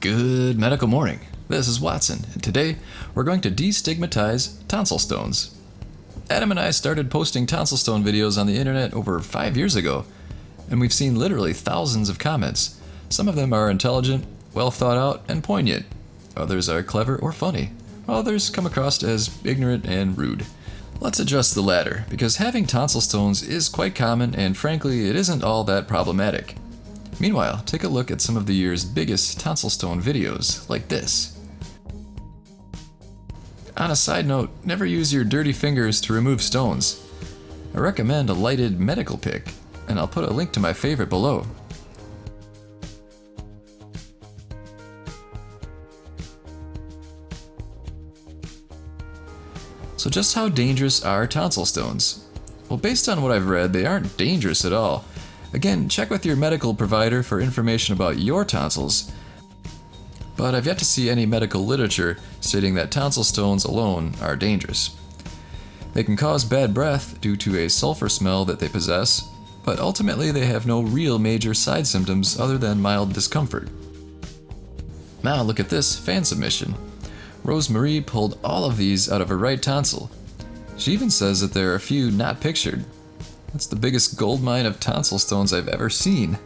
Good medical morning. This is Watson, and today we're going to destigmatize tonsil stones. Adam and I started posting tonsil stone videos on the internet over 5 years ago, and we've seen literally thousands of comments. Some of them are intelligent, well thought out, and poignant. Others are clever or funny. Others come across as ignorant and rude. Let's address the latter, because having tonsil stones is quite common, and frankly, it isn't all that problematic. Meanwhile, take a look at some of the year's biggest tonsil stone videos, like this. On a side note, never use your dirty fingers to remove stones. I recommend a lighted medical pick, and I'll put a link to my favorite below. So just how dangerous are tonsil stones? Well, based on what I've read, they aren't dangerous at all. Again, check with your medical provider for information about your tonsils, but I've yet to see any medical literature stating that tonsil stones alone are dangerous. They can cause bad breath due to a sulfur smell that they possess, but ultimately they have no real major side symptoms other than mild discomfort. Now look at this fan submission. Rosemarie pulled all of these out of her right tonsil. She even says that there are a few not pictured. That's the biggest goldmine of tonsil stones I've ever seen.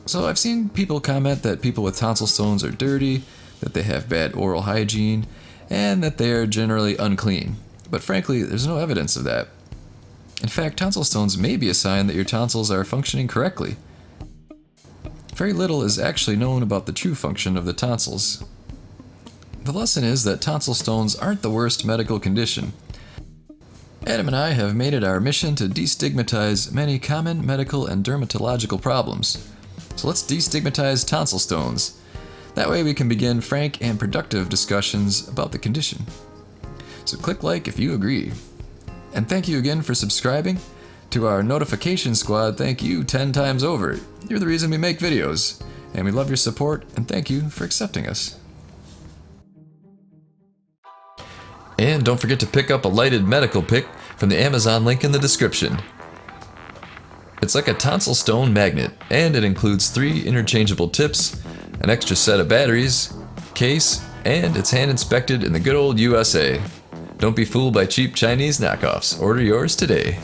So I've seen people comment that people with tonsil stones are dirty, that they have bad oral hygiene, and that they are generally unclean. But frankly, there's no evidence of that. In fact, tonsil stones may be a sign that your tonsils are functioning correctly. Very little is actually known about the true function of the tonsils. The lesson is that tonsil stones aren't the worst medical condition. Adam and I have made it our mission to destigmatize many common medical and dermatological problems. So let's destigmatize tonsil stones. That way we can begin frank and productive discussions about the condition. So click like if you agree. And thank you again for subscribing. To our notification squad, thank you 10 times over. You're the reason we make videos. And we love your support, and thank you for accepting us. And don't forget to pick up a lighted medical pick from the Amazon link in the description. It's like a tonsil stone magnet, and it includes 3 interchangeable tips, an extra set of batteries, case, and it's hand inspected in the good old USA. Don't be fooled by cheap Chinese knockoffs. Order yours today.